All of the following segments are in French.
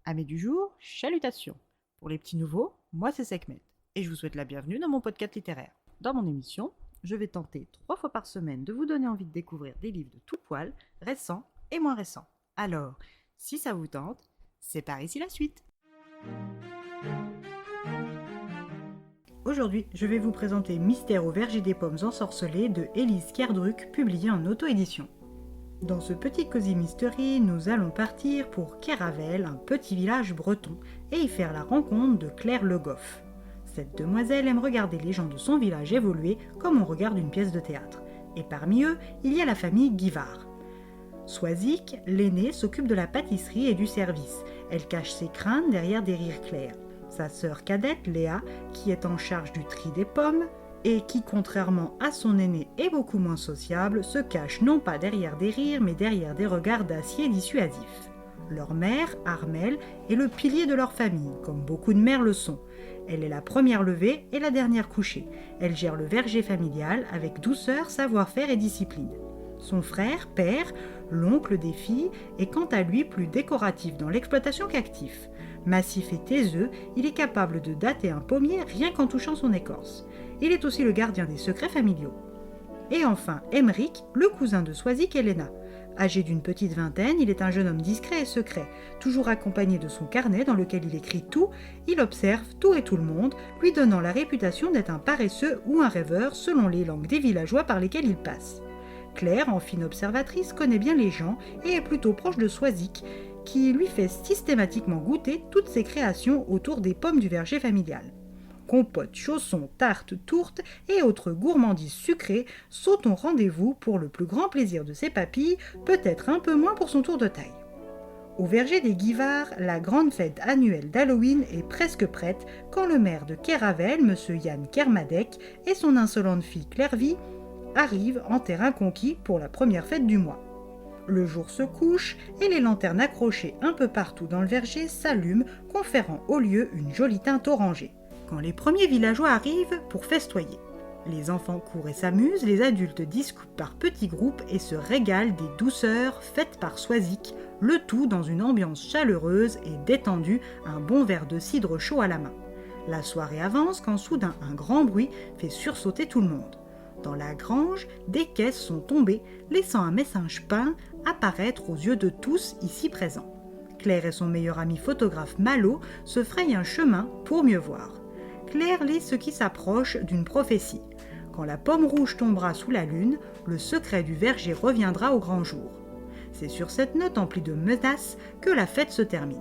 Amis du jour, chalutations. Pour les petits nouveaux, moi c'est Sekhmet et je vous souhaite la bienvenue dans mon podcast littéraire. Dans mon émission, je vais tenter 3 fois par semaine de vous donner envie de découvrir des livres de tout poil, récents et moins récents. Alors, si ça vous tente, c'est par ici la suite. Aujourd'hui, je vais vous présenter Mystère au verger des pommes ensorcelées de Élise Kerdruck, publié en auto-édition. Dans ce petit cosy mystery, nous allons partir pour Kéravel, un petit village breton, et y faire la rencontre de Claire Le Goff. Cette demoiselle aime regarder les gens de son village évoluer comme on regarde une pièce de théâtre. Et parmi eux, il y a la famille Guivard. Swazik, l'aînée, s'occupe de la pâtisserie et du service. Elle cache ses craintes derrière des rires clairs. Sa sœur cadette, Léa, qui est en charge du tri des pommes, et qui, contrairement à son aîné, est beaucoup moins sociable, se cache non pas derrière des rires, mais derrière des regards d'acier dissuasifs. Leur mère, Armelle, est le pilier de leur famille, comme beaucoup de mères le sont. Elle est la première levée et la dernière couchée. Elle gère le verger familial avec douceur, savoir-faire et discipline. Son frère, Père, l'oncle des filles, est quant à lui plus décoratif dans l'exploitation qu'actif. Massif et taiseux, il est capable de dater un pommier rien qu'en touchant son écorce. Il est aussi le gardien des secrets familiaux. Et enfin, Emmerich, le cousin de Swazik et Lena. Âgé d'une petite vingtaine, il est un jeune homme discret et secret. Toujours accompagné de son carnet dans lequel il écrit tout, il observe tout et tout le monde, lui donnant la réputation d'être un paresseux ou un rêveur selon les langues des villageois par lesquels il passe. Claire, en fine observatrice, connaît bien les gens et est plutôt proche de Swazik, qui lui fait systématiquement goûter toutes ses créations autour des pommes du verger familial. Compotes, chaussons, tartes, tourtes et autres gourmandises sucrées sautent au rendez-vous pour le plus grand plaisir de ses papilles, peut-être un peu moins pour son tour de taille. Au verger des Guivards, la grande fête annuelle d'Halloween est presque prête quand le maire de Kéravel, M. Yann Kermadec, et son insolente fille Clairvy arrivent en terrain conquis pour la première fête du mois. Le jour se couche et les lanternes accrochées un peu partout dans le verger s'allument, conférant au lieu une jolie teinte orangée. Quand les premiers villageois arrivent pour festoyer. Les enfants courent et s'amusent, les adultes discutent par petits groupes et se régalent des douceurs faites par Swazik, le tout dans une ambiance chaleureuse et détendue, un bon verre de cidre chaud à la main. La soirée avance quand soudain un grand bruit fait sursauter tout le monde. Dans la grange, des caisses sont tombées, laissant un message peint apparaître aux yeux de tous ici présents. Claire et son meilleur ami photographe Malo se frayent un chemin pour mieux voir. Claire lit ce qui s'approche d'une prophétie. Quand la pomme rouge tombera sous la lune, le secret du verger reviendra au grand jour. C'est sur cette note emplie de menaces que la fête se termine.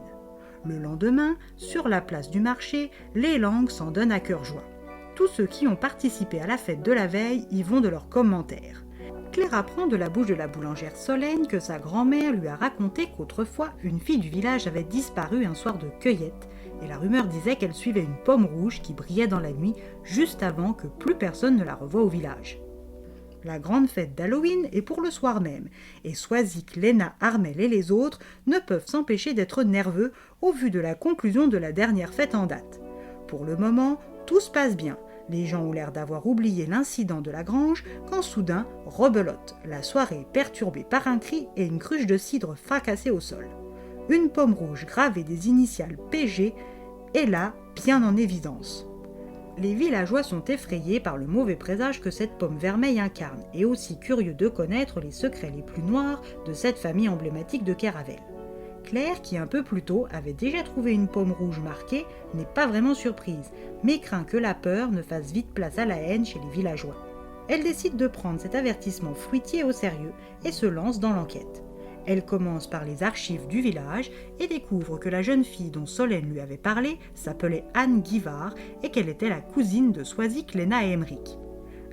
Le lendemain, sur la place du marché, les langues s'en donnent à cœur joie. Tous ceux qui ont participé à la fête de la veille y vont de leurs commentaires. Claire apprend de la bouche de la boulangère Solène que sa grand-mère lui a raconté qu'autrefois, une fille du village avait disparu un soir de cueillette, et la rumeur disait qu'elle suivait une pomme rouge qui brillait dans la nuit juste avant que plus personne ne la revoie au village. La grande fête d'Halloween est pour le soir même, et Swazik, Lena, Armelle et les autres ne peuvent s'empêcher d'être nerveux au vu de la conclusion de la dernière fête en date. Pour le moment, tout se passe bien. Les gens ont l'air d'avoir oublié l'incident de la grange quand soudain, rebelote, la soirée est perturbée par un cri et une cruche de cidre fracassée au sol. Une pomme rouge gravée des initiales PG est là, bien en évidence. Les villageois sont effrayés par le mauvais présage que cette pomme vermeille incarne et aussi curieux de connaître les secrets les plus noirs de cette famille emblématique de Kéravel. Claire, qui un peu plus tôt avait déjà trouvé une pomme rouge marquée, n'est pas vraiment surprise, mais craint que la peur ne fasse vite place à la haine chez les villageois. Elle décide de prendre cet avertissement fruitier au sérieux et se lance dans l'enquête. Elle commence par les archives du village et découvre que la jeune fille dont Solène lui avait parlé s'appelait Anne Guivard et qu'elle était la cousine de Swazik, Lena et Emmerich.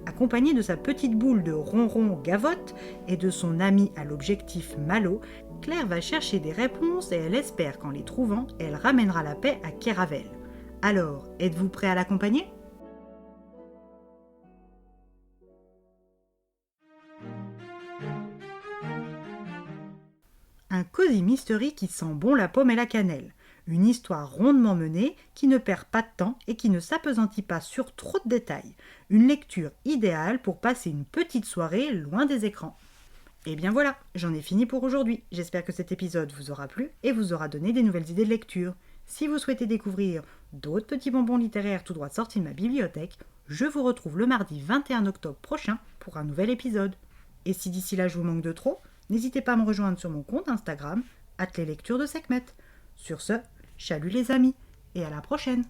Accompagnée de sa petite boule de ronron Gavotte et de son ami à l'objectif Malo, Claire va chercher des réponses et elle espère qu'en les trouvant, elle ramènera la paix à Kéravel. Alors, êtes-vous prêt à l'accompagner ? Un cosy mystery qui sent bon la pomme et la cannelle. Une histoire rondement menée qui ne perd pas de temps et qui ne s'appesantit pas sur trop de détails. Une lecture idéale pour passer une petite soirée loin des écrans. Et bien voilà, j'en ai fini pour aujourd'hui. J'espère que cet épisode vous aura plu et vous aura donné des nouvelles idées de lecture. Si vous souhaitez découvrir d'autres petits bonbons littéraires tout droit sortis de ma bibliothèque, je vous retrouve le mardi 21 octobre prochain pour un nouvel épisode. Et si d'ici là je vous manque de trop, n'hésitez pas à me rejoindre sur mon compte Instagram, @leslectures de Sekhmet. Sur ce, chalut les amis, et à la prochaine!